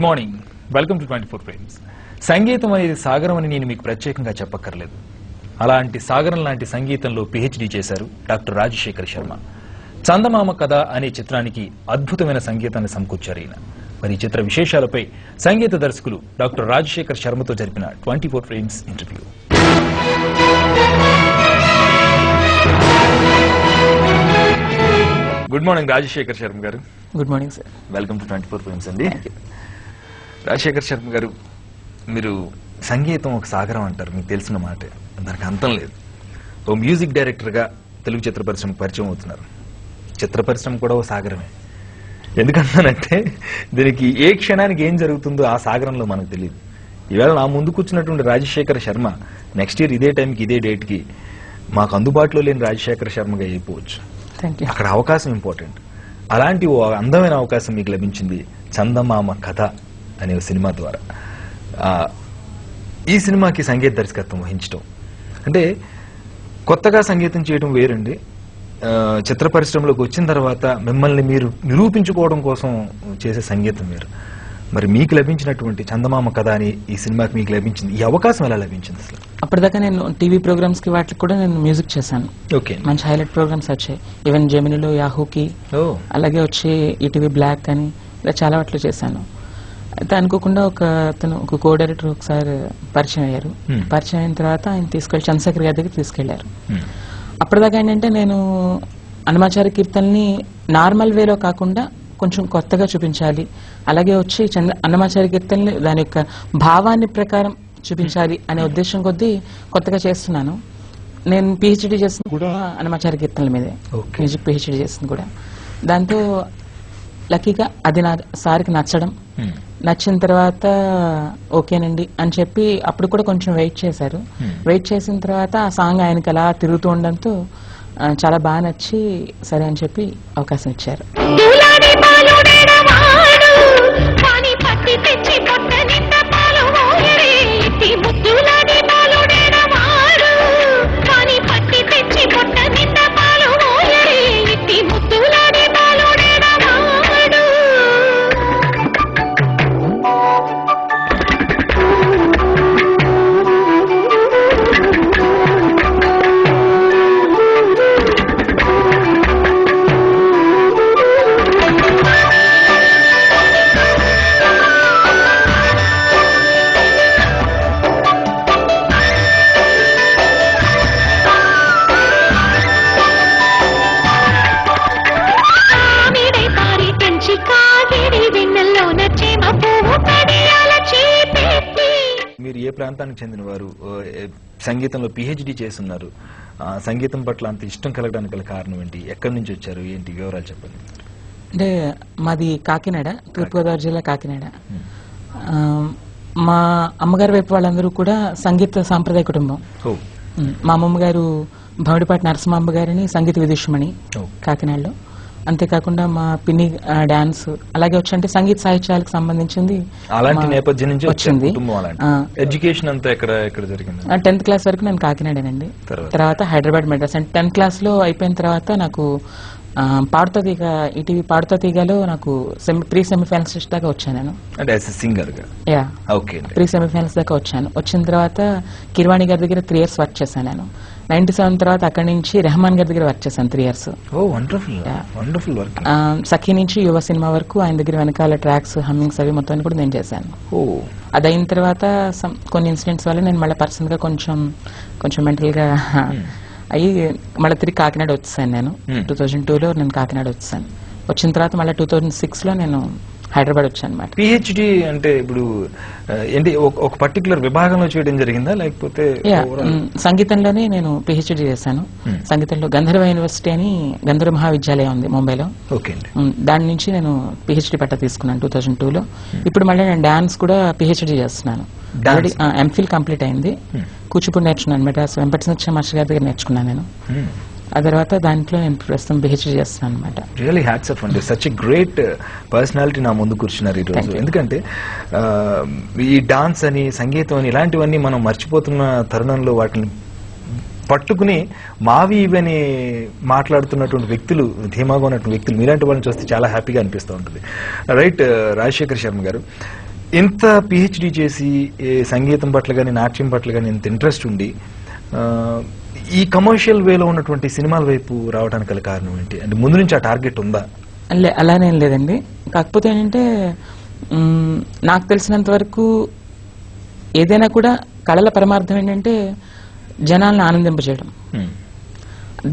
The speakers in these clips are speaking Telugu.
Morning, welcome to 24 frames. సంగీతం అనేది సాగరం అని నేను మీకు ప్రత్యేకంగా చెప్పక్కర్లేదు. అలాంటి సాగరం లాంటి సంగీతంలో PhD చేశారు డాక్టర్ రాజశేఖర్ శర్మ. చందమామ కథ అనే చిత్రానికి అద్భుతమైన సంగీతాన్ని సమకూర్చారు ఈయన. మరి ఈ చిత్ర విశేషాలపై సంగీత దర్శకులు డాక్టర్ రాజశేఖర్ శర్మతో జరిపిన 24 frames interview. Good morning Rajasekhar Sharma గారు. Good morning sir. Welcome to 24 frames అండి. రాజశేఖర్ శర్మ గారు, మీరు సంగీతం ఒక సాగరం అంటారు, మీకు తెలిసిన మాట, దానికి అంతం లేదు. ఓ మ్యూజిక్ డైరెక్టర్గా తెలుగు చిత్ర పరిశ్రమకు పరిచయం అవుతున్నారు. చిత్ర పరిశ్రమ కూడా ఓ సాగరమే. ఎందుకంటానంటే దీనికి ఏ క్షణానికి ఏం జరుగుతుందో ఆ సాగరంలో మనకు తెలియదు. ఈవేళ నా ముందు కూర్చున్నటువంటి రాజశేఖర్ శర్మ నెక్స్ట్ ఇయర్ ఇదే టైంకి ఇదే డేట్కి మాకు అందుబాటులో లేని రాజశేఖర్ శర్మగా అయిపోవచ్చు. అక్కడ అవకాశం ఇంపార్టెంట్. అలాంటి ఓ అందమైన అవకాశం మీకు లభించింది చందమామ కథ అనే సినిమా ద్వారా. ఈ సినిమాకి సంగీత దర్శకత్వం వహించడం అంటే కొత్తగా సంగీతం చేయడం వేరండి. చిత్ర పరిశ్రమలోకి వచ్చిన తర్వాత మిమ్మల్ని మీరు నిరూపించుకోవడం కోసం చేసే సంగీతం వేరు. మరి మీకు లభించినటువంటి చందమామ కథ అని ఈ సినిమాకి మీకు లభించింది, ఈ అవకాశం ఎలా లభించింది అసలు? అప్పటిదాకా నేను టీవీ ప్రోగ్రామ్స్ కి వాటికి కూడా నేను మ్యూజిక్ చేశాను. ఓకే, మంచి హైలైట్ ప్రోగ్రామ్స్ వచ్చాయి. ఈవెన్ జెమినిలో యాహూకి, అలాగే వచ్చి ఈటీవీ బ్లాక్ అని ఇలా చాలా వాటిలో చేశాను. అయితే అనుకోకుండా ఒక కో డైరెక్టర్ ఒకసారి పరిచయం అయ్యారు. పరిచయం అయిన తర్వాత ఆయన తీసుకెళ్లి చంద్రశేఖర్ గారి దగ్గర తీసుకెళ్లారు. అప్పటిదాకా ఏంటంటే నేను అన్నమాచార్య కీర్తనని నార్మల్ వేలో కాకుండా కొంచెం కొత్తగా చూపించాలి, అలాగే వచ్చి అన్నమాచార్య కీర్తనని దాని యొక్క భావాన్ని ప్రకారం చూపించాలి అనే ఉద్దేశం కొద్దీ కొత్తగా చేస్తున్నాను. నేను PhD చేస్తుంది కూడా అన్నమాచార్య కీర్తనల మీదే, మ్యూజిక్ PhD చేస్తుంది కూడా. దాంతో లక్కీగా అది నా సార్కి నచ్చిన తర్వాత ఓకేనండి అని చెప్పి అప్పుడు కూడా కొంచెం వెయిట్ చేశారు. వెయిట్ చేసిన తర్వాత ఆ సాంగ్ ఆయనకి అలా తిరుగుతూ ఉండడంతో చాలా బాగా నచ్చి సరే అని చెప్పి అవకాశం ఇచ్చారు. మీరు ఏ ప్రాంతానికి చెందిన వారు? సంగీతంలో PhD చేస్తున్నారు. సంగీతం పట్ల అంత ఇష్టం కలగడానికి గల కారణం ఏంటి? ఎక్కడి నుంచి వచ్చారు, ఏంటి వివరాలు చెప్పండి. అంటే మాది కాకినాడ, తూర్పుగోదావరి జిల్లా కాకినాడ. మా అమ్మగారి వైపు వాళ్ళందరూ కూడా సంగీత సాంప్రదాయ కుటుంబం. మా అమ్మమ్మ గారు భవడిపాటి నరసింహమ్మ గారిని సంగీత విదుషమణి కాకినాడలో. అంతేకాకుండా మా పిన్ని డాన్స్ అలాగే వచ్చి సంగీత సాహిత్యాలకు సంబంధించింది అలాంటి నేపథ్యం నుంచి వచ్చింది. ఎడ్యుకేషన్ అంతా ఎక్కడ జరిగింది? 10th క్లాస్ వరకు నేను కాకినాడేనండి. తర్వాత Hyderabad Madras. And 10th class లో అయిపోయిన తర్వాత నాకు పాడుతా తీగ, ఈటీవీ పాడుతా తీగలో నాకు ప్రీ సెమీఫైనల్స్ దాకా వచ్చాను నేను. ప్రీ సెమీఫైనల్స్ దాకా వచ్చాను. వచ్చిన తర్వాత కిర్వాణి గారి దగ్గర 3 years వర్క్ చేశాను నేను. 97 తర్వాత అక్కడి నుంచి రెహమాన్ గారి దగ్గర వర్క్ చేశాను 3 years. సఖీ నుంచి యువ సినిమా వరకు ఆయన దగ్గర వెనకాల ట్రాక్స్, హమ్మింగ్స్ అవి మొత్తం కూడా నేను చేశాను. అది అయిన తర్వాత కొన్ని ఇన్సిడెంట్స్ వల్ల నేను మళ్ళీ పర్సనల్ గా కొంచెం మెంటల్ గా అయ్యి మళ్ళీ తిరిగి కాకినాడ వచ్చేసాను నేను. 2002లో నేను కాకినాడ వచ్చేసాను. వచ్చిన తర్వాత మళ్ళీ 2006లో నేను హైదరాబాద్ వచ్చాను అనమాట. PhD అంటే ఇప్పుడు ఏంటి, ఒక పర్టికులర్ విభాగంలో చేయడం జరిగిందా లేకపోతే? సంగీతంలోనే నేను PhD చేశాను. సంగీతంలో గంధర్వ యూనివర్సిటీ అని గంధర్వ మహావిద్యాలయం ఉంది ముంబైలో. దాని నుంచి నేను PhD పట్టా తీసుకున్నాను 2002లో. ఇప్పుడు మళ్ళీ నేను డాన్స్ కూడా PhD చేస్తున్నాను. ఆల్రెడీ MPhil కంప్లీట్ అయింది. కూచిపూడి నేర్చుకున్నాను, మెడ్రాస్ వెంకటేశ్వర మాస్టర్ గారి దగ్గర నేర్చుకున్నాను నేను. ఆ తర్వాత దాంట్లో నేను ప్రస్తుతం PhD చేస్తున్నాను అనమాట. రియల్లీ హ్యాట్స్ ఆఫ్ అండి, సచ్ ఎ గ్రేట్ పర్సనాలిటీ నా ముందు కూర్చున్నారు ఈరోజు. ఎందుకంటే ఈ డాన్స్ అని, సంగీతం అని ఇలాంటివన్నీ మనం మర్చిపోతున్న తరుణంలో వాటిని పట్టుకుని మావి ఇవని మాట్లాడుతున్నటువంటి వ్యక్తులు, ధీమాగా ఉన్నటువంటి వ్యక్తులు, మీలాంటి వాళ్ళని చూస్తే చాలా హ్యాపీగా అనిపిస్తూ ఉంటుంది. రైట్ రాజశేఖర్ శర్మ గారు, ఇంత పిహెచ్డి చేసి సంగీతం పట్ల కానీ నాట్యం పట్ల కానీ ఇంత ఇంట్రెస్ట్ ఉండి ఈ కమర్షియల్ వేలో ఉన్నటువంటి సినిమాల వైపు రావడానికి గల కారణం ఏంటి? అంటే ముందు నుంచి ఆ టార్గెట్ ఉందా? అలానేం లేదండి. కాకపోతే ఏంటంటే నాకు తెలిసినంత వరకు ఏదైనా కూడా కళల పరమార్థం ఏంటంటే జనాలను ఆనందింపజేయడం.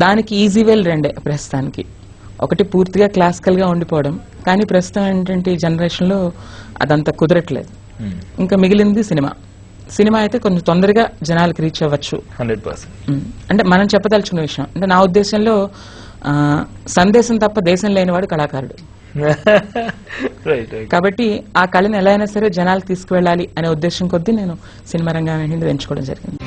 దానికి ఈజీ వేలు రెండే ప్రస్తుతానికి. ఒకటి పూర్తిగా క్లాసికల్ గా ఉండిపోవడం, కానీ ప్రస్తుతం ఏంటంటే ఈ జనరేషన్ లో అదంతా కుదరట్లేదు. ఇంకా మిగిలింది సినిమా. సినిమా అయితే కొంచెం తొందరగా జనాలకు రీచ్ అవ్వచ్చు. 100%. అంటే మనం చెప్పదలుచుకున్న విషయం అంటే నా ఉద్దేశంలో సందేశం తప్ప దేశం లేనివాడు కళాకారుడు. కాబట్టి ఆ కళను ఎలా అయినా సరే జనాలకు తీసుకువెళ్ళాలి అనే ఉద్దేశం కొద్దీ నేను సినిమా రంగాన్ని ఎంచుకోవడం జరిగింది.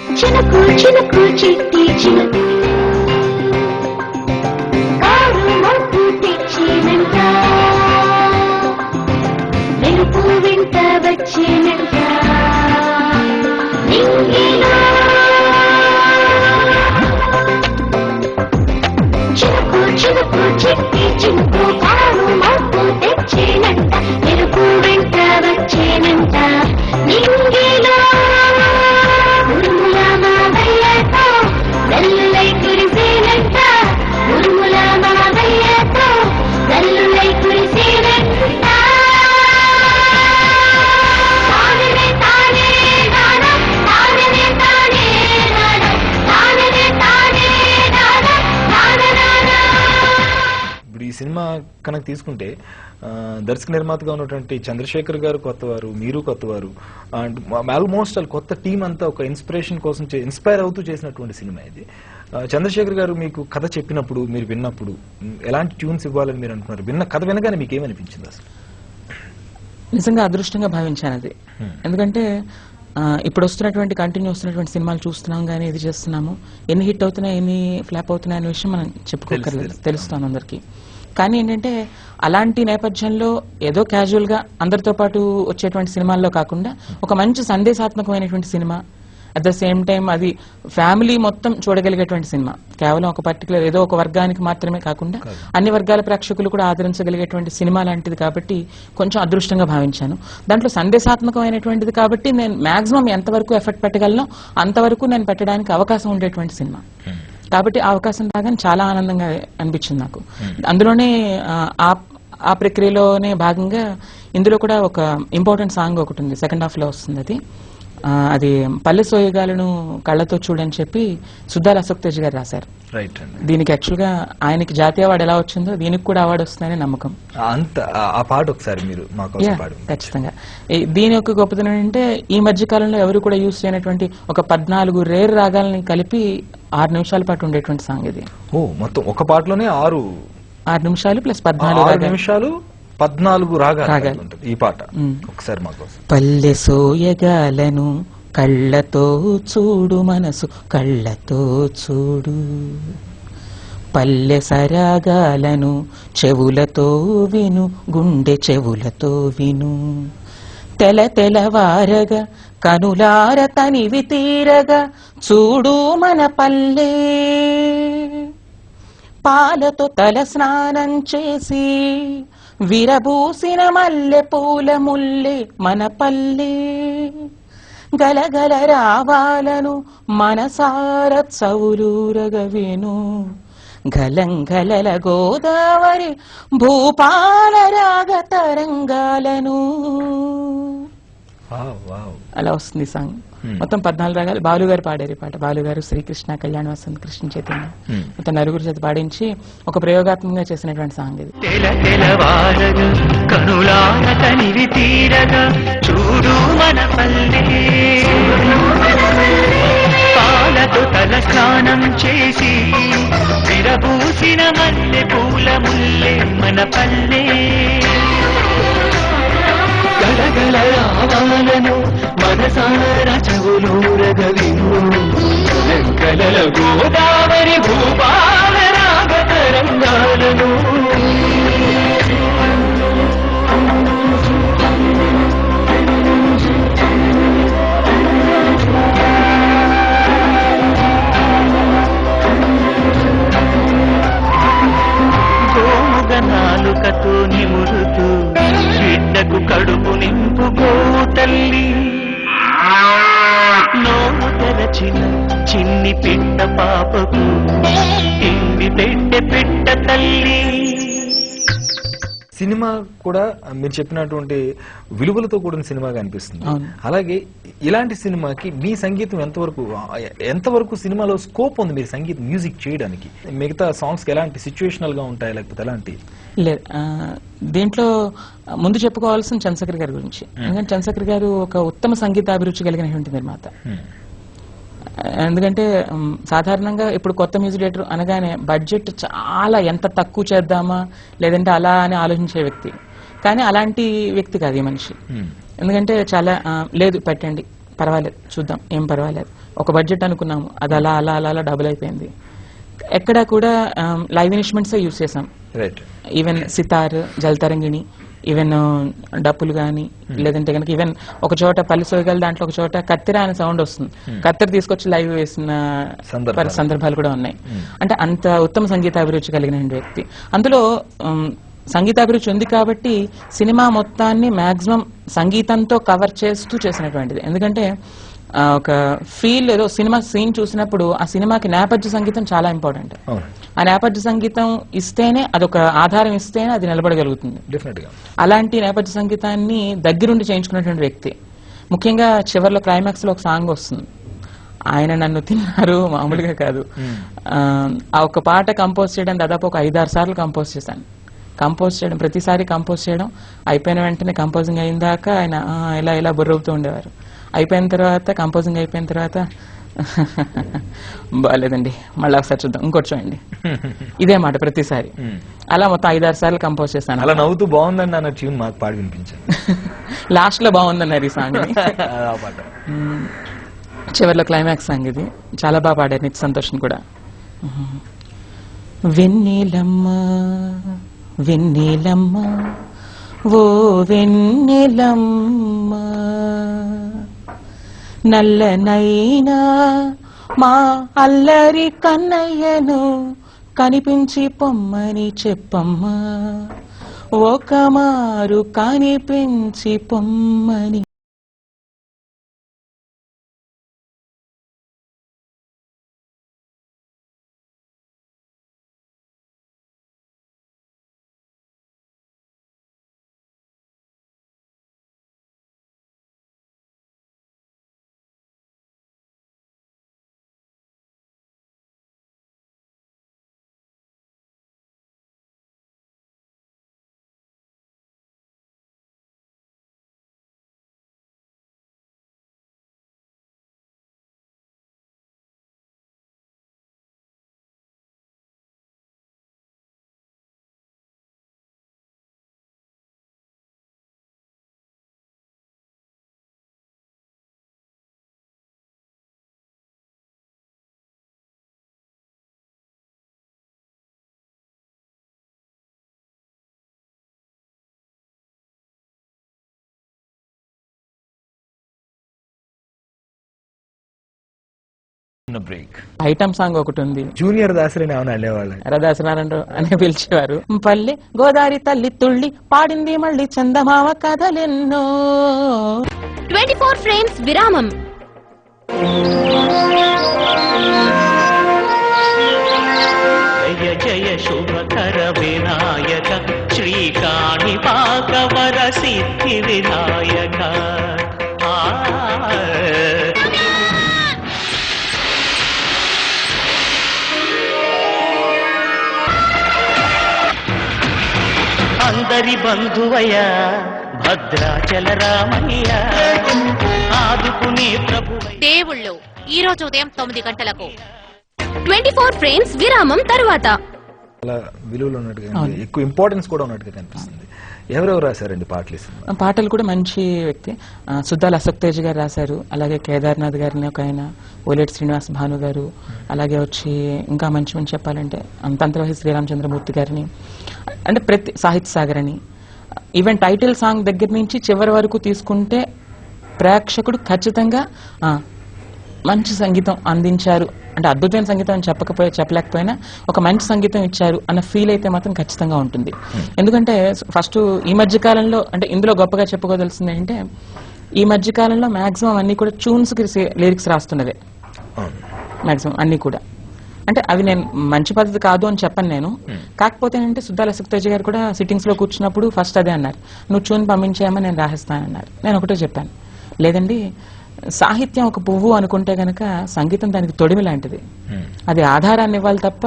సినిమా కనుక తీసుకుంటే దర్శక నిర్మాతగా ఉన్నటువంటి చంద్రశేఖర్ గారు కొత్తవారు, మీరు కొత్తవారు, అండ్ ఆల్మోస్ట్ వాళ్ళు కొత్త టీం అంతా ఒక ఇన్స్పిరేషన్ కోసం ఇన్స్పైర్ అవుతూ చేసినటువంటి సినిమా ఇది. చంద్రశేఖర్ గారు మీకు కథ చెప్పినప్పుడు, మీరు విన్నప్పుడు ఎలాంటి ట్యూన్స్ ఇవ్వాలని మీరు అనుకున్నారు? కథ వినగానే మీకు ఏమనిపించింది అసలు? నిజంగా అదృష్టంగా భావించాను అది. ఎందుకంటే ఇప్పుడు వస్తున్నటువంటి కంటిన్యూ వస్తున్నటువంటి సినిమాలు చూస్తున్నాం కానీ ఇది చేస్తున్నాము, ఎన్ని హిట్ అవుతున్నాయి ఎన్ని ఫ్లాప్ అవుతున్నాయి అనే విషయం మనం చెప్పుకోకర్లేదు, తెలుస్తాం అందరికీ. కానీ ఏంటంటే అలాంటి నేపథ్యంలో ఏదో క్యాజువల్ గా అందరితో పాటు వచ్చేటువంటి సినిమాల్లో కాకుండా ఒక మంచి సందేశాత్మకమైనటువంటి cinema, at the same time అది ఫ్యామిలీ మొత్తం చూడగలిగేటువంటి సినిమా, కేవలం ఒక పర్టికులర్ ఏదో ఒక వర్గానికి మాత్రమే కాకుండా అన్ని వర్గాల ప్రేక్షకులు కూడా ఆదరించగలిగేటువంటి సినిమా లాంటిది కాబట్టి కొంచెం అదృష్టంగా భావించాను. దాంట్లో సందేశాత్మకమైనటువంటిది కాబట్టి నేను మాక్సిమం ఎంతవరకు ఎఫర్ట్ పెట్టగలను అంతవరకు నేను పెట్టడానికి అవకాశం ఉండేటువంటి సినిమా కాబట్టి ఆ అవకాశం రాగానే చాలా ఆనందంగా అనిపించింది నాకు. అందులోనే ఆ ప్రక్రియలోనే భాగంగా ఇందులో కూడా ఒక ఇంపార్టెంట్ సాంగ్ ఒకటి ఉంది, సెకండ్ హాఫ్ లో వస్తుంది. అది పల్లె సోయగాలను కళ్ళతో చూడని చెప్పి సుద్దాల అశోక్ తేజ్ గారు రాశారు. దీనికి యాక్చువల్ గా ఆయనకి జాతీయ అవార్డు ఎలా వచ్చిందో దీనికి కూడా అవార్డు వస్తుందని నమ్మకం. ఖచ్చితంగా. దీని యొక్క గొప్పతనం ఏంటంటే ఈ మధ్య కాలంలో ఎవరు కూడా యూజ్ చేయనటువంటి ఒక 14 రేర్ రాగాలని కలిపి 6 నిమిషాల పాటు ఉండేటువంటి సాంగ్ ఇది. మొత్తం ఒక పాటలోనే 6 నిమిషాలు ప్లస్ 14 నిమిషాలు 14 రాగాలు ఈ పాట. ఒకసారి మాకు పల్లె సోయగాలను కళ్ళతో చూడు, మనసు కళ్ళతో చూడు, పల్లె సరాగాలను చెవులతో విను, గుండె చెవులతో విను, తెలవారగా కనులార తనివి తీరగా చూడు మన పల్లె, పాలతో తల స్నానం చేసి విరబూసిన మల్లె పూల ముల్లె మన పల్లె, గలగల రావాలను మనసార చౌరూరగ విను, గలంగలల గోదావరి భూపాల రాగ తరంగాలను. అలా వస్తుంది సాంగ్. మొత్తం 14 రాగాలు. బాలు గారు పాడారు ఈ పాట. బాలు గారు, శ్రీకృష్ణ, కళ్యాణ వసంత్, కృష్ణ చైతన్య మొత్తం నలుగురు చేత పాడించి ఒక ప్రయోగాత్మకంగా చేసినటువంటి సాంగ్ ఇది. తల స్నానం చేసి విరబూసిన మల్లె పూల ముల్లె మన పల్లె, గలగల రావాలను మనసార చెవులూరగ విను, గలగల గోదావరి భూపాల రాగ తరంగాలను. గోముగ నాలుకతో నిమురుతూ బిడ్డకు కడుపు నింపుకోడు చిన్ని పిట్ట పాపకు తిండి పెట్ట తల్లి. సినిమా కూడా మీరు చెప్పినటువంటి విలువలతో కూడిన సినిమాగా అనిపిస్తుంది. అలాగే ఇలాంటి సినిమాకి మీ సంగీతం ఎంతవరకు సినిమాలో స్కోప్ ఉంది మీరు సంగీతం మ్యూజిక్ చేయడానికి? మిగతా సాంగ్స్ కి ఎలాంటి సిచ్యువేషనల్ గా ఉంటాయి లేకపోతే ఎలాంటి? లేదు, దీంట్లో ముందు చెప్పుకోవాల్సిన చంద్రశేఖర్ గారి గురించి. ఎందుకంటే చంద్రశేఖర్ గారు ఒక ఉత్తమ సంగీత అభిరుచి కలిగినటువంటి నిర్మాత. ఎందుకంటే సాధారణంగా ఇప్పుడు కొత్త మ్యూజిక్ డైరెక్టర్ అనగానే బడ్జెట్ చాలా ఎంత తక్కువ చేద్దామా లేదంటే అలా అని ఆలోచించే వ్యక్తి. కానీ అలాంటి వ్యక్తి కాదు ఈ మనిషి. ఎందుకంటే చాలా లేదు పెట్టండి, పర్వాలేదు, చూద్దాం, ఏం పర్వాలేదు, ఒక బడ్జెట్ అనుకున్నాము, అది అలా అలా అలా అలా డబుల్ అయిపోయింది. ఎక్కడా కూడా లైవ్ ఇన్స్ట్రుమెంట్స్ యూజ్ చేసాం. ఈవెన్ సితార్, జలతరంగిణి, ఈవెన్ డప్పులు గానీ, లేదంటే కనుక ఈవెన్ ఒక చోట పల్లి సోయగల దాంట్లో ఒక చోట కత్తెర అనే సౌండ్ వస్తుంది, కత్తెర తీసుకొచ్చి లైవ్ వేసిన సందర్భాలు కూడా ఉన్నాయి. అంటే అంత ఉత్తమ సంగీతాభిరుచి కలిగిన వ్యక్తి. అందులో సంగీతాభిరుచి ఉంది కాబట్టి సినిమా మొత్తాన్ని మాక్సిమం సంగీతంతో కవర్ చేస్తూ చేసినటువంటిది. ఎందుకంటే ఒక ఫీల్, ఏదో సినిమా సీన్ చూసినప్పుడు ఆ సినిమాకి నేపథ్య సంగీతం చాలా ఇంపార్టెంట్. ఆ నేపథ్య సంగీతం ఇస్తేనే, అదొక ఆధారం ఇస్తేనే అది నిలబడగలుగుతుంది. అలాంటి నేపథ్య సంగీతాన్ని దగ్గరుండి చేయించుకున్నటువంటి వ్యక్తి. ముఖ్యంగా చివరిలో క్లైమాక్స్ లో ఒక సాంగ్ వస్తుంది, ఆయన నన్ను తిన్నారు, మామూలుగా కాదు. ఆ ఒక పాట కంపోజ్ చేయడం దాదాపు ఒక 5-6 సార్లు కంపోజ్ చేశాను. కంపోజ్ చేయడం, ప్రతిసారి కంపోజ్ చేయడం, అయిపోయిన వెంటనే కంపోజింగ్ అయిన దాకా ఆయన ఇలా ఇలా బుర్రవుతూ ఉండేవారు. అయిపోయిన తర్వాత, కంపోజింగ్ అయిపోయిన తర్వాత బాగాలేదండి, మళ్ళీ ఒకసారి చూద్దాం, ఇంకోటి చూడండి, ఇదే మాట ప్రతిసారి. అలా మొత్తం 5-6 సార్లు కంపోజ్ చేశాను. అలా నవ్వుతూ బాగుందండి అన్న ట్యూన్ మాకు పాడి వినిపించాను. లాస్ట్ లో బాగుందన్నారు ఈ సాంగ్. చివరిలో క్లైమాక్స్ సాంగ్ ఇది, చాలా బాగా పాడారు నిత్య సంతోషం కూడా. వెన్నెలమ్మ వెన్నెలమ్మ ఓ వెన్నెలమ్మ, నల్లనైనా మా అల్లరి కన్నయ్యను కనిపించి పొమ్మని చెప్పమ్మా, ఒక మారు కనిపించి పొమ్మని. ఐటమ్ సాంగ్ ఒకటి ఉంది, జూనియర్ దాసరిని ఏమైనా అనేవాళ్ళు, రదాసనారాయణ అని పిలిచేవారు. పల్లె గోదావరి తల్లి తుళ్ళి పాడింది మళ్ళీ చందమామ కథలెన్నో. 24 ఫ్రేమ్స్ విరామం. జయ జయ శుభకర వినాయక శ్రీకాణి పాకవర సిద్ధి వినాయక. అందరి బంధువయ్య భద్రాచల రామయ్య, ఆదుకునే ప్రభువయ్య. దేవుళ్ళు ఈ రోజు ఉదయం 9 గంటలకు. 24 ఫ్రేమ్స్ విరామం తరువాత. అలా విలువలు ఉన్నట్టుగా, ఎక్కువ ఇంపార్టెన్స్ కూడా ఉన్నట్టుగా కనిపిస్తుంది. ఎవరెవరు రాశారండి పాటలు? పాటలు కూడా మంచి వ్యక్తి, సుద్దాల అశోక్ తేజ్ గారు రాశారు. అలాగే కేదార్నాథ్ గారిని ఒక ఆయన, ఓలేటి శ్రీనివాస్ భాను గారు, అలాగే వచ్చి ఇంకా మంచి మంచి చెప్పాలంటే తంత్రవహి శ్రీరామచంద్రమూర్తి గారిని, అంటే ప్రతి సాహిత్య సాగర్ అని. ఈవెన్ టైటిల్ సాంగ్ దగ్గర నుంచి చివరి వరకు తీసుకుంటే ప్రేక్షకుడు ఖచ్చితంగా మంచి సంగీతం అందించారు, అంటే అద్భుతమైన సంగీతం అని చెప్పలేకపోయినా ఒక మంచి సంగీతం ఇచ్చారు అన్న ఫీల్ అయితే మాత్రం ఖచ్చితంగా ఉంటుంది. ఎందుకంటే ఫస్ట్ ఈ మధ్య కాలంలో, అంటే ఇందులో గొప్పగా చెప్పుకోదలసింది ఏంటంటే, ఈ మధ్య కాలంలో మాక్సిమం అన్ని కూడా ట్యూన్స్ కి లిరిక్స్ రాస్తున్నదే. మాక్సిమం అన్ని కూడా. అంటే అవి నేను మంచి పద్ధతి కాదు అని చెప్పను నేను. కాకపోతే ఏంటంటే సుద్దాల సుక్తేజ గారు కూడా సిట్టింగ్స్ లో కూర్చున్నప్పుడు ఫస్ట్ అదే అన్నారు, నువ్వు ట్యూన్ పంపించేయమని నేను రాసిస్తానన్నారు. నేను ఒకటే చెప్పాను, లేదండి సాహిత్యం ఒక పువ్వు అనుకుంటే గనక సంగీతం దానికి తొడిమి లాంటిది, అది ఆధారాన్ని ఇవ్వాలి తప్ప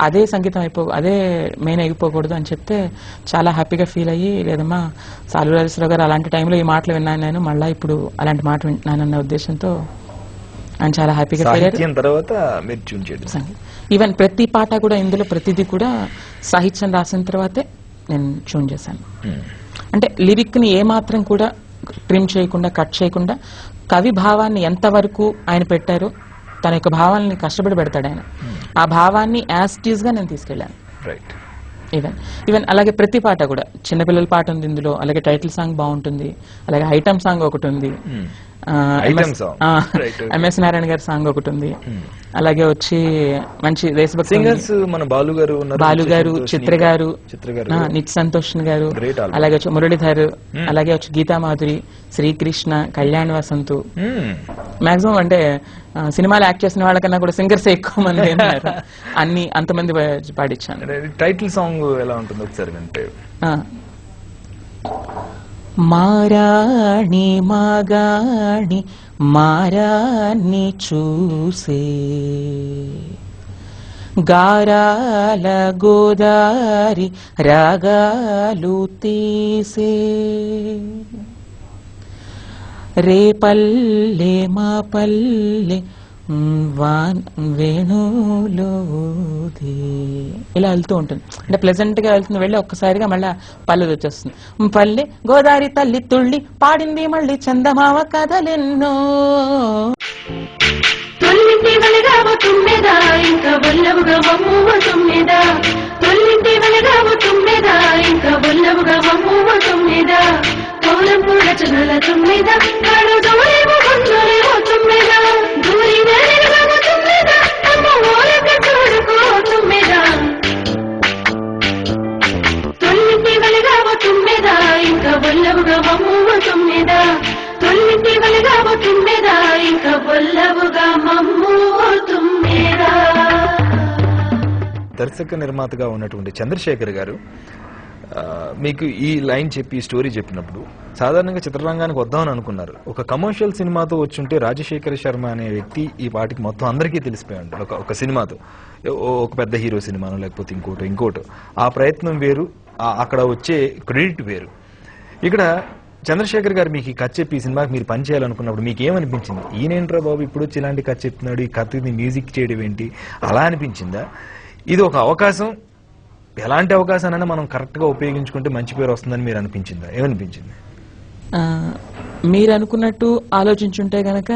అదే సంగీతం అదే మెయిన్ అయిపోకూడదు అని చెప్తే చాలా హ్యాపీగా ఫీల్ అయ్యి, లేదమ్మా సాలు రాజేశ్వరరావు గారు అలాంటి టైంలో ఈ మాటలు విన్నాను నేను, మళ్ళీ ఇప్పుడు అలాంటి మాట వింటున్నానన్న ఉద్దేశంతో ఆయన చాలా హ్యాపీగా ఫీల్ అయ్యారు. తర్వాత మీరు ట్యూన్ చేయడం, ఈవెన్ ప్రతి పాట కూడా ఇందులో ప్రతిదీ కూడా సాహిత్యం రాసిన తర్వాతే నేను ట్యూన్ చేశాను. అంటే లిరిక్ ని ఏమాత్రం కూడా ట్రిమ్ చేయకుండా కట్ చేయకుండా కవి భావాన్ని ఎంతవరకు ఆయన పెట్టారో తన యొక్క భావాలని కష్టపడి పెడతాడు ఆయన, ఆ భావాన్ని యాజ్ ఇట్ ఈజ్ గా నేను తీసుకెళ్ళాను. రైట్. ఈవెన్ అలాగే ప్రతి పాట కూడా, చిన్నపిల్లల పాట ఉంది ఇందులో, అలాగే టైటిల్ సాంగ్ బాగుంటుంది, అలాగే ఐటమ్ సాంగ్ ఒకటి ఉంది, ఎంఎస్ నారాయణ గారి సాంగ్ ఒకటి ఉంది, అలాగే వచ్చి మంచి దేశభక్తి సింగర్స్ మన బాలు గారు, చిత్ర గారు, నిత్ సంతోష్ గారు, అలాగే వచ్చి మురళీధర్, అలాగే వచ్చి గీతా మాధురి, శ్రీకృష్ణ, కళ్యాణ్ వసంత్, మాక్సిమం అంటే సినిమాలు యాక్ట్ చేసిన వాళ్ళకన్నా కూడా సింగర్స్ ఎక్కువ మంది అన్ని అంతమంది పాడించాను. టైటిల్ సాంగ్ ఎలా ఉంటుంది ఒకసారి వింటే? మారాణి మాగాణి మారాన్ని చూసే గారాల గోదారి రాగాలు తీసే రే పల్లె మా పల్లె వేణులోది ఇలా వెళ్తూ ఉంటుంది. అంటే ప్లెజెంట్ గా వెళ్తుంది, వెళ్ళి ఒక్కసారిగా మళ్ళా పల్లెది వచ్చేస్తుంది. పల్లె గోదావరి తల్లి తుళ్ళి పాడింది మళ్ళీ చందమామ కథలెన్నో. తొల్లింటి వెలగావు తుమ్మెదా ఇంకా బొల్లవుగా మమ్మువ తుమ్మెదా, తొల్లింటి వెలగావు తుమ్మెదా ఇంకా బొల్లవుగా మమ్మువ తుమ్మెదా, తోలంపు రచనల తుమ్మెదా కాడు దూరేమో కొంచెరేమో తుమ్మెదా, దూరి వెలగావు తుమ్మెదా అమ్మ ఓలక చూడుకో తుమ్మెదా, తొల్లింటి వెలగావు తుమ్మెదా ఇంకా బొల్లవుగా మమ్మువ తుమ్మెదా, తొల్లింటి వెలగావు తుమ్మెదా ఇంకా బొల్లవుగా మమ్మువ తుమ్మెదా. దర్శక నిర్మాతగా ఉన్నటువంటి చంద్రశేఖర్ గారు మీకు ఈ లైన్ చెప్పి ఈ స్టోరీ చెప్పినప్పుడు సాధారణంగా చిత్రరంగానికి వద్దామని అనుకున్నారు. ఒక కమర్షియల్ సినిమాతో వచ్చుంటే రాజశేఖర శర్మ అనే వ్యక్తి ఈ పాటికి మొత్తం అందరికీ తెలిసిపోయి ఉంటాడు. ఒక సినిమాతో, ఒక పెద్ద హీరో సినిమానో లేకపోతే ఇంకోటో ఆ ప్రయత్నం వేరు, అక్కడ వచ్చే క్రెడిట్ వేరు. ఇక్కడ చంద్రశేఖర్ గారు మీకు ఈ కథ చెప్పి ఈ సినిమాకి మీరు పని చేయాలనుకున్నప్పుడు మీకు ఏమనిపించింది? ఈయనేంట్రా బాబు ఇప్పుడు వచ్చి ఇలాంటి కథ చెప్తున్నాడు, ఈ కథని మ్యూజిక్ చేయడం ఏంటి, అలా అనిపించిందా? ఇది ఒక అవకాశం, ఎలాంటి అవకాశానైనా మనం కరెక్ట్ గా ఉపయోగించుకుంటే మంచి పేరు వస్తుందని మీరు అనిపించిందా? ఏమనిపించింది? మీరు అనుకున్నట్టు ఆలోచించుంటే గనక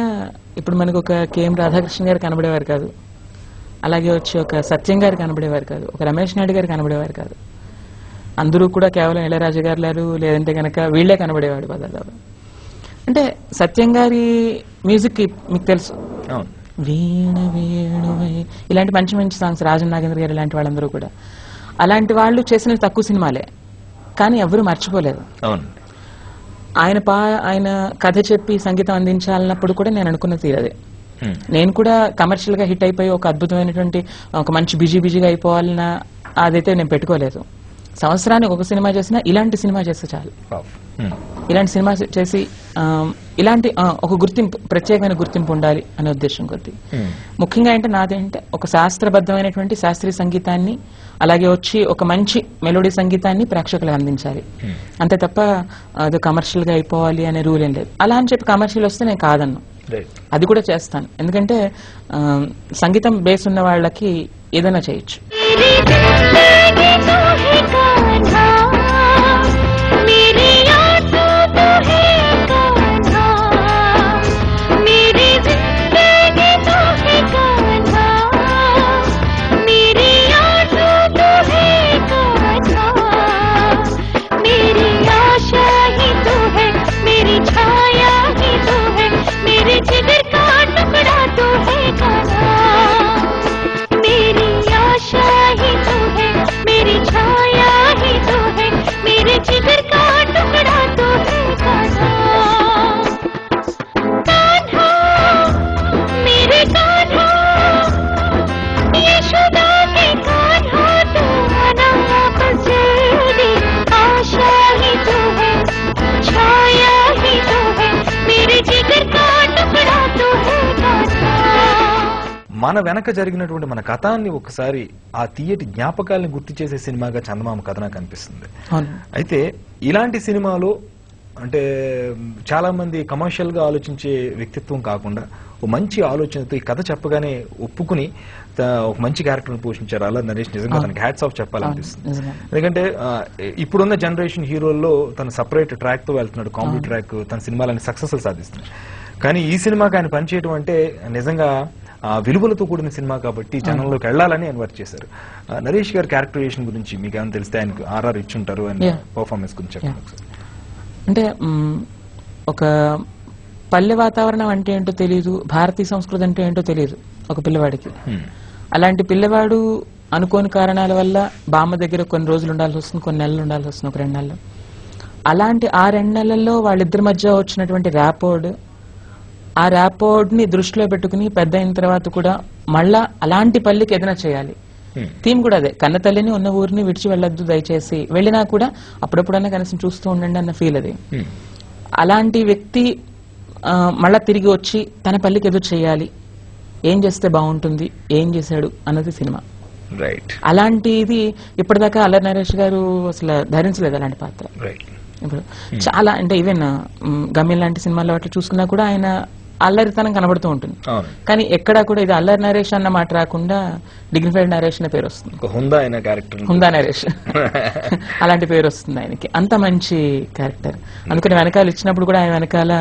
ఇప్పుడు మనకు ఒక కెఎం రాధాకృష్ణ గారు కనబడేవారు కాదు, అలాగే వచ్చి ఒక సత్యం గారు కనబడేవారు కాదు, ఒక రమేష్ నాయుడు గారు కనబడేవారు కాదు. అందరూ కూడా కేవలం ఇళయరాజా గారు లేరు, లేదంటే గనక వీళ్లే కనబడేవాడు పదార్థాలు. అంటే సత్యం గారి మ్యూజిక్ మీకు తెలుసు, వీణ వేణువై ఇలాంటి మంచి మంచి సాంగ్స్, రాజన్ నాగేంద్ర గారు ఇలాంటి వాళ్ళందరూ కూడా. అలాంటి వాళ్ళు చేసిన తక్కువ సినిమాలే, కానీ ఎవరు మర్చిపోలేదు. ఆయన కథ చెప్పి సంగీతం అందించాలన్నప్పుడు కూడా నేను అనుకున్న తీరదే. నేను కూడా కమర్షియల్ గా హిట్ అయిపోయి ఒక అద్భుతమైనటువంటి ఒక మంచి బిజీగా అయిపోవాలన్న అదైతే నేను పెట్టుకోలేదు. సంవత్సరానికి ఒక సినిమా చేసినా ఇలాంటి సినిమా చేస్తే చాలు. ఇలాంటి సినిమా చేసి ఇలాంటి ఒక గుర్తింపు, ప్రత్యేకమైన గుర్తింపు ఉండాలి అనే ఉద్దేశం కొద్ది. ముఖ్యంగా అంటే నాదేంటే ఒక శాస్త్రబద్ధమైనటువంటి శాస్త్రీయ సంగీతాన్ని, అలాగే వచ్చి ఒక మంచి మెలోడీ సంగీతాన్ని ప్రేక్షకులకు అందించాలి, అంతే తప్ప అది కమర్షియల్ గా అయిపోవాలి అనే రూల్ ఏం లేదు. అలా అని చెప్పి కమర్షియల్ వస్తే నేను కాదన్ను, అది కూడా చేస్తాను. ఎందుకంటే సంగీతం బేస్ ఉన్న వాళ్ళకి ఏదైనా చేయొచ్చు. मेरी आशा ही तू है, मेरी छाया మన వెనక జరిగినటువంటి మన కథాన్ని ఒకసారి ఆ తీయటి జ్ఞాపకాలను గుర్తు చేసే సినిమాగా చందమామ కథ నాకు అనిపిస్తుంది. అయితే ఇలాంటి సినిమాలో అంటే చాలా మంది కమర్షియల్ గా ఆలోచించే వ్యక్తిత్వం కాకుండా ఒక మంచి ఆలోచనతో ఈ కథ చెప్పగానే ఒప్పుకుని ఒక మంచి క్యారెక్టర్ పోషించారు అల్లరి నరేష్. నిజంగా తనకి హ్యాట్స్ ఆఫ్ చెప్పాలనిపిస్తుంది. ఎందుకంటే ఇప్పుడున్న జనరేషన్ హీరోల్లో తన సపరేట్ ట్రాక్ తో వెళ్తున్నాడు, కామెడీ ట్రాక్, తన సినిమాలని సక్సెస్ సాధిస్తున్నాడు. కానీ ఈ సినిమాకి ఆయన పనిచేయడం అంటే నిజంగా విలువలతో కూడిన సినిమా కాబట్టి జనంలోకి వెళ్లాలని ఆయన వర్క్ చేశారు. నరేష్ గారి క్యారెక్టరైజేషన్ గురించి మీకు ఏమైనా తెలిస్తే ఆయనకు RR ఇచ్చుంటారు అని పర్ఫార్మెన్స్ గురించి చెప్పండి. అంటే ఒక పల్లె వాతావరణం అంటే ఏంటో తెలియదు, భారతీయ సంస్కృతి అంటే ఏంటో తెలియదు ఒక పిల్లవాడికి. అలాంటి పిల్లవాడు అనుకోని కారణాల వల్ల బామ్మ దగ్గర కొన్ని రోజులు ఉండాల్సి వస్తుంది, కొన్ని నెలలు ఉండాల్సి వస్తుంది, ఒక 2 నెలలు. అలాంటి ఆ 2 నెలల్లో వాళ్ళిద్దరి మధ్య వచ్చినటువంటి ర్యాపోర్డ్, ఆ ర్యాపోర్డ్ ని దృష్టిలో పెట్టుకుని పెద్ద అయిన తర్వాత కూడా మళ్ళా అలాంటి పల్లికి ఏదైనా చేయాలి. థీమ్ కూడా అదే, కన్న తల్లిని ఉన్న ఊరిని విడిచి వెళ్ళొద్దు దయచేసి, వెళ్ళినా కూడా అప్పుడప్పుడన్నా కనీసం చూస్తూ ఉండండి అన్న ఫీల్ అది. అలాంటి వ్యక్తి మళ్ళా తిరిగి వచ్చి తన పల్లికి ఎదురు చేయాలి, ఏం చేస్తే బాగుంటుంది, ఏం చేశాడు అన్నది సినిమా. అలాంటిది ఇప్పటిదాకా అల్లరి నరేష్ గారు అసలు ధరించలేదు అలాంటి పాత్ర. ఇప్పుడు చాలా అంటే ఈవెన్ గమ్యం లాంటి సినిమాల్లో అట్లా చూసుకున్నా కూడా ఆయన అల్లరితనం కనబడుతూ ఉంటుంది. కానీ ఎక్కడా కూడా ఇది అల్లరి నరేష్ అన్న మాట రాకుండా డిగ్నిఫైడ్ నరేష్ అనే పేరు వస్తుంది, హుందా నరేష్ అలాంటి పేరు వస్తుంది ఆయనకి. అంత మంచి క్యారెక్టర్. అందుకని వెనకాల ఇచ్చినప్పుడు కూడా ఆయన వెనకాల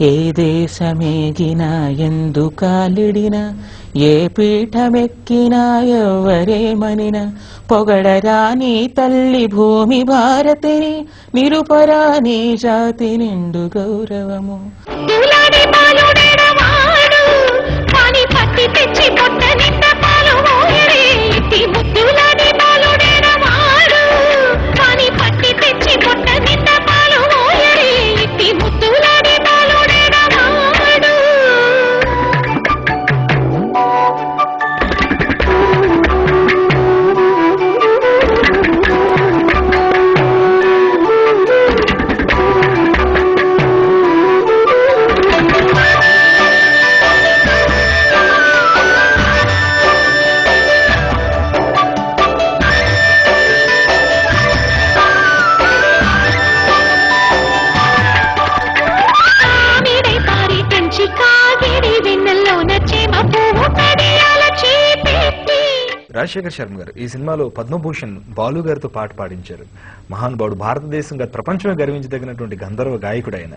ఏ దేశమేగినా ఎందుకాలిడినా ఏ పీఠమెక్కినా ఎవరేమనినా పొగడరాని తల్లి భూమి భారతిని నిరుపరాని జాతి నిండు గౌరవము. రాజశేఖర్ శర్మ గారు ఈ సినిమాలో పద్మభూషణ్ బాలు గారితో పాట పాడించారు. మహానుభావుడు, భారతదేశంగా ప్రపంచమే గర్వించదగినటువంటి గంధర్వ గాయకుడు ఆయన.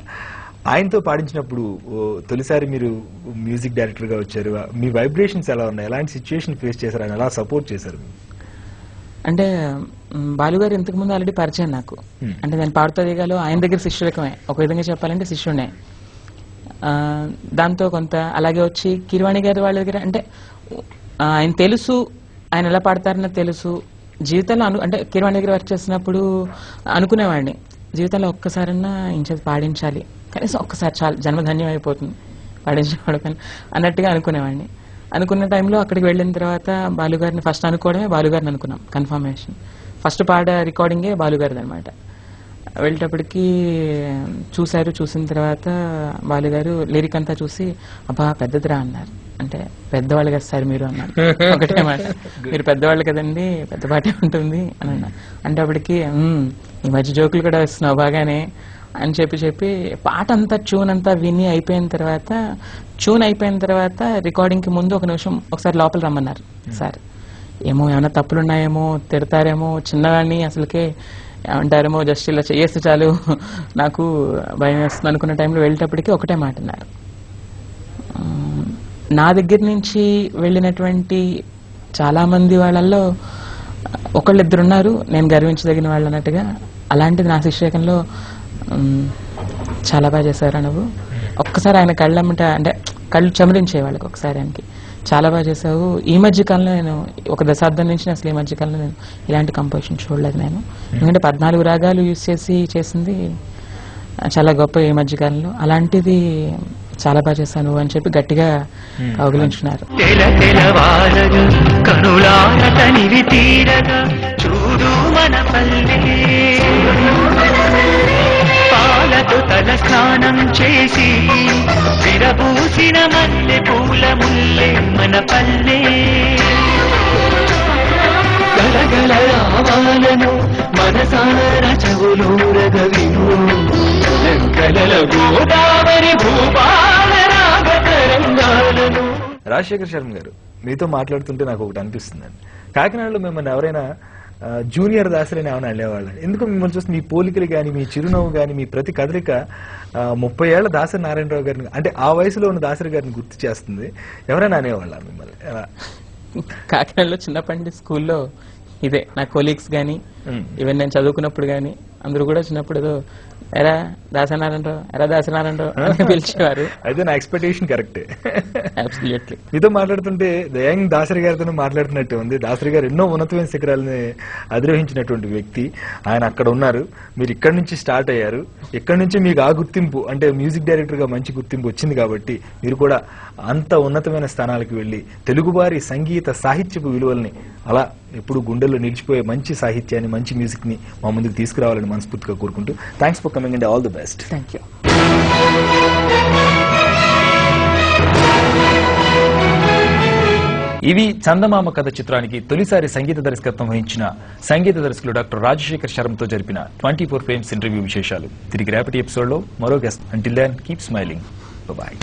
ఆయనతో పాడించినప్పుడు తొలిసారి మీరు మ్యూజిక్ డైరెక్టర్ గా వచ్చారు, మీ వైబ్రేషన్స్ ఎలా ఉన్నాయి, ఎలాంటి సిచ్యువేషన్ ఫేస్ చేశారు, ఆయన ఎలా సపోర్ట్ చేశారు? అంటే బాలుగారు ఇంతకు ముందు ఆల్రెడీ పరిచయం నాకు. అంటే నేను పాడుతా దిగాలో ఆయన దగ్గర శిష్యులకమే, ఒక విధంగా చెప్పాలంటే శిష్యుడే. దాంతో కొంత అలాగే వచ్చి కిరవాణి గారి వాళ్ళ దగ్గర అంటే ఆయన తెలుసు, ఆయన ఎలా పాడతారని తెలుసు. జీవితంలో అంటే కిరవాణి దగ్గర వర్క్ చేసినప్పుడు అనుకునేవాడిని జీవితంలో ఒక్కసారన్నా ఇంచేది పాడించాలి, కనీసం ఒక్కసారి చాలు, జన్మధన్యం అయిపోతుంది పాడించేవాడు కానీ అన్నట్టుగా అనుకునేవాడిని. అనుకున్న టైంలో అక్కడికి వెళ్ళిన తర్వాత బాలుగారిని ఫస్ట్ అనుకోవడమే బాలుగారిని అనుకున్నాం, కన్ఫర్మేషన్. ఫస్ట్ పాట రికార్డింగే బాలుగారిది అనమాట. వెళ్ళేటప్పటికి చూసిన తర్వాత బాలుగారు లిరిక్ అంతా చూసి అబ్బా పెద్దదిరా అన్నారు. అంటే పెద్దవాళ్ళు కదా సార్ మీరు అన్నారు. ఒకటే మాట, మీరు పెద్దవాళ్ళు కదండి, పెద్ద పాటే ఉంటుంది అని అన్నా. అంటే అప్పటికి ఈ మధ్య జోకులు కూడా వస్తున్నావు బాగానే అని చెప్పి పాట అంతా ట్యూన్ అంతా విని అయిపోయిన తర్వాత రికార్డింగ్ కి ముందు 1 నిమిషం ఒకసారి లోపల రమ్మన్నారు సార్. ఏమైనా తప్పులున్నాయేమో, తిడతారేమో, చిన్నవాడిని అసలుకే ఏమంటారేమో, జస్ట్ ఇలా చేస్తే చాలు నాకు భయం వేస్తుంది అనుకున్న టైంలో వెళ్ళేటప్పటికి ఒకటే మాట అన్నారు. నా దగ్గర నుంచి వెళ్ళినటువంటి చాలా మంది వాళ్ళల్లో ఒకళ్ళిద్దరున్నారు నేను గర్వించదగిన వాళ్ళు అన్నట్టుగా. అలాంటిది నా శిష్యకంలో చాలా బాగా చేశారు నువ్వు. ఒక్కసారి ఆయన కళ్ళమ్మట అంటే కళ్ళు చెమరించే వాళ్ళకి ఒకసారి ఆయనకి చాలా బాగా చేసావు. ఈ మధ్య కాలంలో నేను 1 దశాబ్దం నుంచి అసలు ఈ మధ్య కాలంలో నేను ఇలాంటి కంపోజిషన్ చూడలేదు నేను. ఎందుకంటే 14 రాగాలు యూజ్ చేసింది చాలా గొప్ప ఈ మధ్య కాలంలో. అలాంటిది చాలా బాగా చేశాను అని చెప్పి గట్టిగా కౌగిలించుకున్నారు. తల స్నానం చేసి విరబూసిన మల్లె పూల ముల్లే మన పల్లె గలగల ఆవాలను మనసార చెవులూరగవిను కలల గోదావరి భూపాల రాగ తరంగాలను. రాజశేఖర్ శర్మ గారు, మీతో మాట్లాడుతుంటే నాకు ఒకటి అనిపిస్తుందండి. కాకినాడలో మిమ్మల్ని ఎవరైనా జూనియర్ దాసరి అని ఏమైనా అనేవాళ్ళు? ఎందుకు మిమ్మల్ని చూస్తే మీ పోలికలు కానీ, మీ చిరునవ్వు కానీ, మీ ప్రతి కదలిక 30 ఏళ్ల దాసరి నారాయణరావు గారిని, అంటే ఆ వయసులో ఉన్న దాసరి గారిని గుర్తు చేస్తుంది. ఎవరైనా అనేవాళ్ళ మిమ్మల్ని? కాకినాడలో చిన్నప్పటి నుండి స్కూల్లో ఇదే నా కొలీగ్స్ కానీ, ఈవెన్ నేను చదువుకున్నప్పుడు కానీ అందరూ కూడా చిన్నప్పుడు ఏదో ఎరా దాసనారాయణరావు అని పిలిచేవారు. అయితే నా ఎక్స్పెక్టేషన్ కరెక్టే. అబ్సల్యూట్లీ. మీతో మాట్లాడుతుంటే యంగ్ దాసరి గారితో మాట్లాడుతున్నట్టు ఉంది. దాసరి గారు ఎన్నో ఉన్నతమైన శిఖరాలని అధిరోహించినటువంటి వ్యక్తి. ఆయన అక్కడ ఉన్నారు, మీరు ఇక్కడి నుంచి స్టార్ట్ అయ్యారు. ఇక్కడి నుంచి మీకు ఆ గుర్తింపు, అంటే మ్యూజిక్ డైరెక్టర్ గా మంచి గుర్తింపు వచ్చింది కాబట్టి మీరు కూడా అంత ఉన్నతమైన స్థానాలకు వెళ్లి తెలుగువారి సంగీత సాహిత్యపు విలువల్ని అలా ఎప్పుడు గుండెల్లో నిలిచిపోయే మంచి సాహిత్యాన్ని, మంచి మ్యూజిక్ ని మా ముందుకు తీసుకురావాలని మనస్ఫూర్తిగా కోరుకుంటూ thanks for coming and all the best. Thank you. ఇవి చందమామ కథ చిత్రానికి తొలిసారి సంగీత దర్శకత్వం వహించిన సంగీత దర్శకులు డాక్టర్ రాజశేఖర్ శర్మతో జరిపిన 24 ఫ్రేమ్స్ ఇంటర్వ్యూ విశేషాలు. తిరిగి రేపటి ఎపిసోడ్ లో మరో guest. Until then keep smiling. Bye.